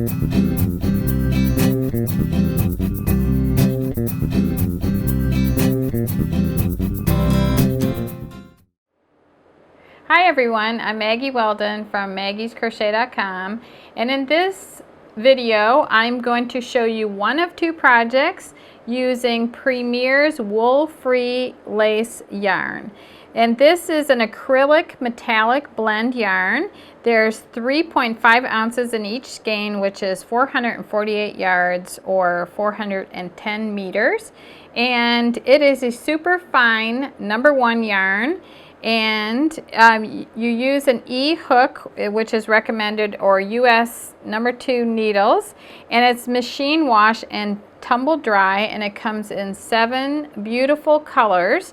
Hi everyone, I'm Maggie Weldon from maggiescrochet.com, and in this video I'm going to show you one of two projects using Premier's wool-free lace yarn. And this is an acrylic metallic blend yarn. There's 3.5 ounces in each skein, which is 448 yards or 410 meters. And it is a super fine #1 yarn. And you use an E hook, which is recommended, or US #2 needles, and it's machine wash and tumble dry, and it comes in 7 beautiful colors.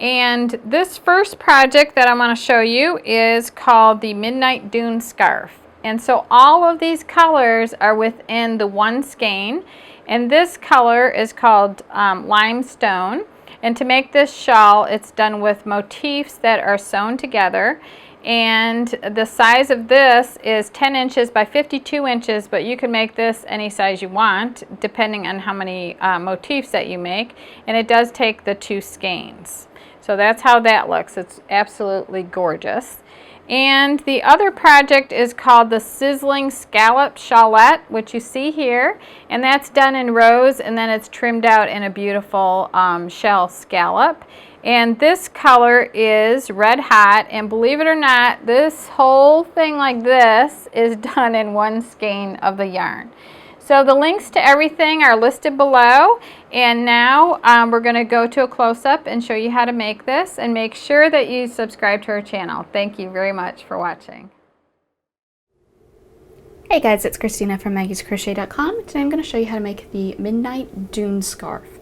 And this first project that I'm going to show you is called the Midnight Dune Scarf. And so all of these colors are within the one skein, and this color is called limestone. And to make this shawl, it's done with motifs that are sewn together. And the size of this is 10 inches by 52 inches, but you can make this any size you want, depending on how many motifs that you make. And it does take the 2 skeins. So that's how that looks. It's absolutely gorgeous. And the other project is called the Sizzling Scallop Shawlette, which you see here, and that's done in rows, and then it's trimmed out in a beautiful shell scallop. And this color is Red Hot, and believe it or not, this whole thing like this is done in one skein of the yarn. So the links to everything are listed below, and now we're going to go to a close-up and show you how to make this, and make sure that you subscribe to our channel. Thank you very much for watching. Hey guys, it's Christina from maggiescrochet.com. Today I'm going to show you how to make the Midnight Dune Scarf.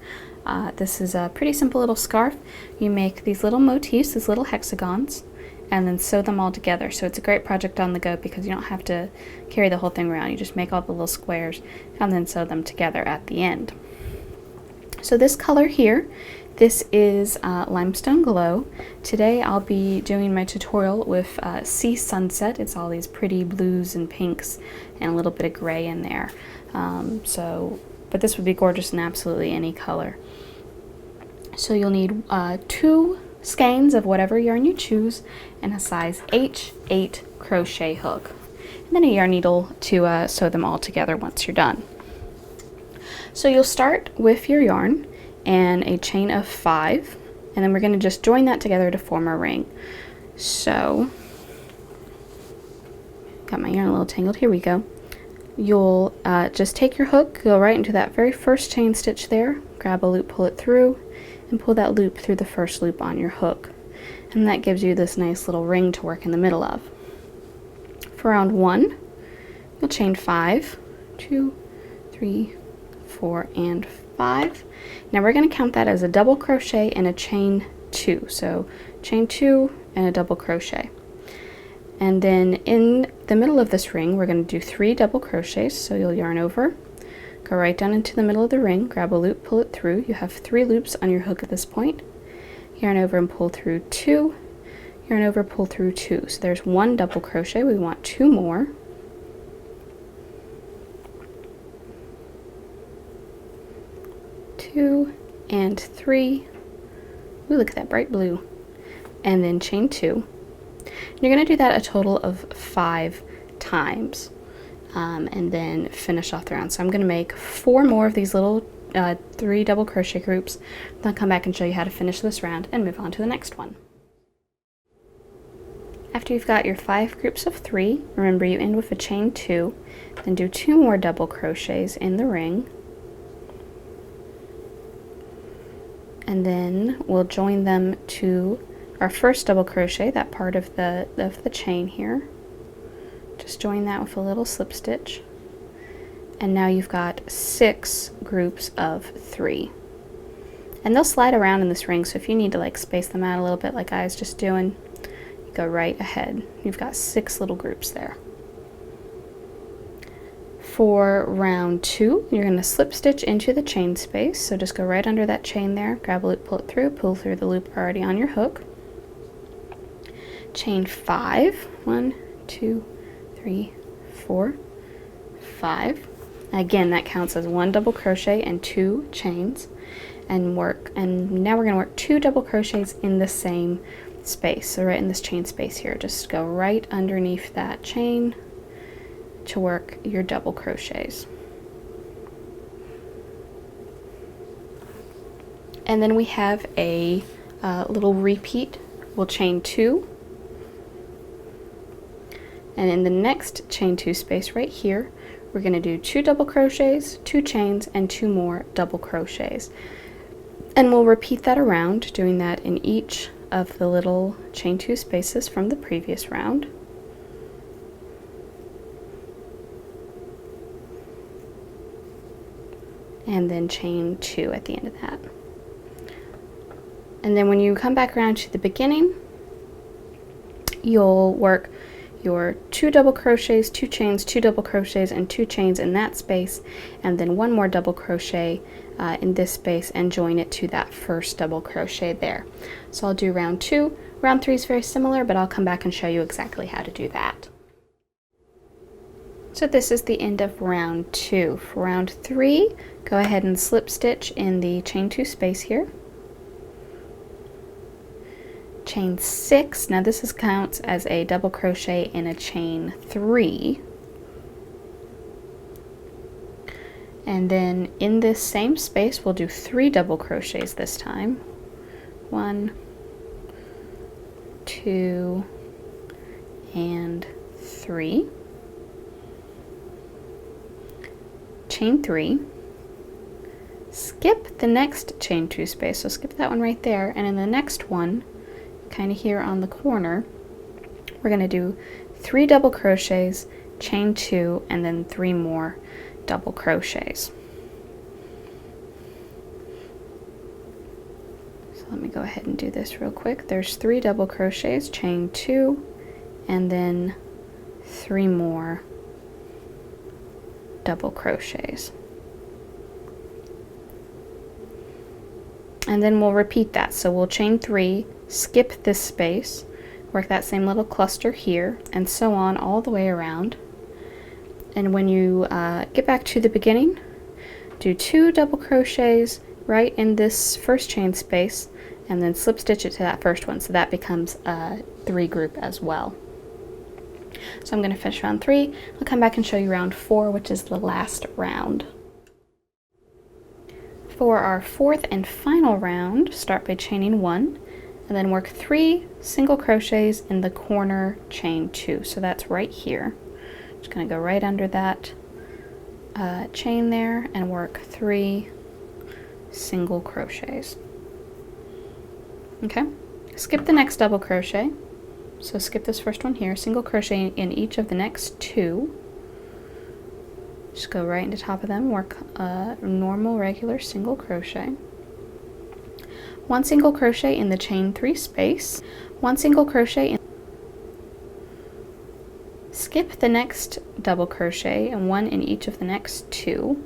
This is a pretty simple little scarf. You make these little motifs, these little hexagons, and then sew them all together. So it's a great project on the go because you don't have to carry the whole thing around. You just make all the little squares and then sew them together at the end. So this color here, this is Limestone Glow. Today I'll be doing my tutorial with Sea Sunset. It's all these pretty blues and pinks and a little bit of gray in there. But this would be gorgeous in absolutely any color. So you'll need 2 skeins of whatever yarn you choose and a size H8 crochet hook, and then a yarn needle to sew them all together once you're done. So you'll start with your yarn and a chain of 5, and then we're going to just join that together to form a ring. So got my yarn a little tangled, here we go. You'll just take your hook, go right into that very first chain stitch there, grab a loop, pull it through, and pull that loop through the first loop on your hook. And that gives you this nice little ring to work in the middle of. For round 1, you'll chain 5, 2, 3, 4, and 5. Now we're going to count that as a double crochet and a chain 2. So chain 2 and a double crochet. And then in the middle of this ring, we're going to do 3 double crochets. So you'll yarn over, go right down into the middle of the ring, grab a loop, pull it through. You have 3 loops on your hook at this point. Yarn over and pull through 2. Yarn over, pull through 2. So there's 1 double crochet. We want 2 more. Two and 3. Ooh, look at that bright blue. And then chain 2. You're going to do that a total of 5 times. And then finish off the round. So I'm going to make 4 more of these little 3 double crochet groups. Then I'll come back and show you how to finish this round and move on to the next one. After you've got your 5 groups of 3, remember you end with a chain 2, then do 2 more double crochets in the ring, and then we'll join them to our first double crochet, that part of the chain here. Just join that with a little slip stitch, and now you've got 6 groups of 3, and they'll slide around in this ring, so if you need to like space them out a little bit like I was just doing, you go right ahead. You've got 6 little groups there. For round 2, you're going to slip stitch into the chain space, so just go right under that chain there, grab a loop, pull it through, pull through the loop already on your hook. Chain 5, 1, 2, 3, 4, 5. Again, that counts as 1 double crochet and 2 chains, and now we're going to work 2 double crochets in the same space. So right in this chain space here, just go right underneath that chain to work your double crochets. And then we have a little repeat. We'll chain 2, and in the next chain 2 space right here, we're going to do 2 double crochets, 2 chains, and 2 more double crochets. And we'll repeat that around, doing that in each of the little chain 2 spaces from the previous round. And then chain 2 at the end of that. And then when you come back around to the beginning, you'll work your 2 double crochets, 2 chains, 2 double crochets, and 2 chains in that space, and then 1 more double crochet in this space and join it to that first double crochet there. So I'll do round 2. Round 3 is very similar, but I'll come back and show you exactly how to do that. So this is the end of round 2. For round 3, go ahead and slip stitch in the chain 2 space here. Chain 6, now this counts as a double crochet in a chain 3. And then in this same space, we'll do 3 double crochets this time. 1, 2, and 3. Chain 3. Skip the next chain 2 space, so skip that one right there, and in the next one, kind of here on the corner, we're going to do 3 double crochets, chain 2, and then 3 more double crochets. So let me go ahead and do this real quick. There's 3 double crochets, chain 2, and then 3 more double crochets. And then we'll repeat that. So we'll chain 3, skip this space, work that same little cluster here, and so on all the way around. And when you get back to the beginning, do 2 double crochets right in this first chain space, and then slip stitch it to that first one, so that becomes a 3 group as well. So I'm going to finish round 3. I'll come back and show you round 4, which is the last round. For our 4th and final round, start by chaining 1, and then work 3 single crochets in the corner chain 2. So that's right here. Just going to go right under that chain there and work 3 single crochets. Okay, skip the next double crochet. So skip this first one here, single crochet in each of the next 2. Just go right into top of them, work a normal regular single crochet. 1 single crochet in the chain 3 space, 1 single crochet in, skip the next double crochet and 1 in each of the next 2.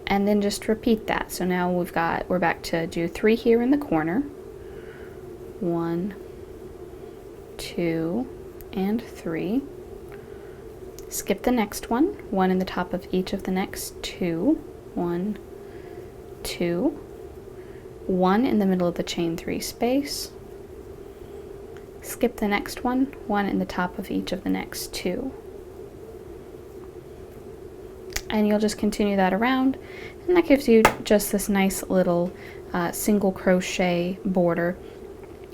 And then just repeat that. So now we're back to do 3 here in the corner. 1, 2, and 3. Skip the next one, 1 in the top of each of the next 2. 1, 2, 1 in the middle of the chain 3 space. Skip the next one, 1 in the top of each of the next 2. And you'll just continue that around, and that gives you just this nice little single crochet border,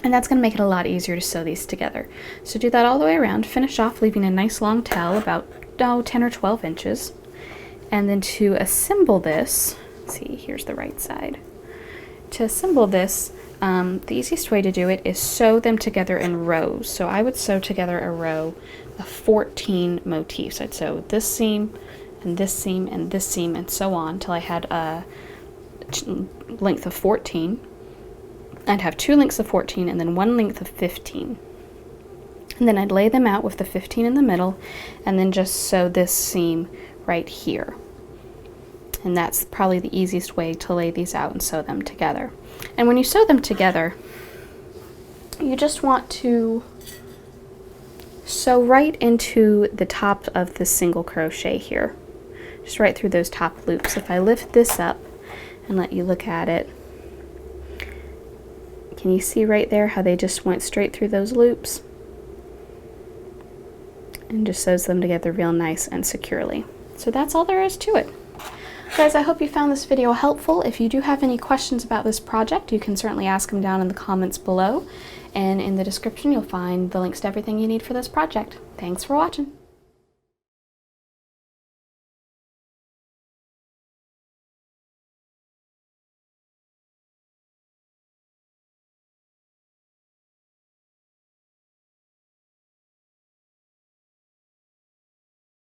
and that's going to make it a lot easier to sew these together. So do that all the way around, finish off leaving a nice long tail about 10 or 12 inches, and then to assemble this, let's see, here's the right side. To assemble this, the easiest way to do it is sew them together in rows. So I would sew together a row of 14 motifs. I'd sew this seam, and this seam, and this seam, and so on, till I had a length of 14. I'd have 2 lengths of 14, and then 1 length of 15. And then I'd lay them out with the 15 in the middle, and then just sew this seam right here. And that's probably the easiest way to lay these out and sew them together. And when you sew them together, you just want to sew right into the top of the single crochet here, just right through those top loops. If I lift this up and let you look at it, can you see right there how they just went straight through those loops? And just sews them together real nice and securely. So that's all there is to it. Guys, I hope you found this video helpful. If you do have any questions about this project, you can certainly ask them down in the comments below. And in the description, you'll find the links to everything you need for this project. Thanks for watching.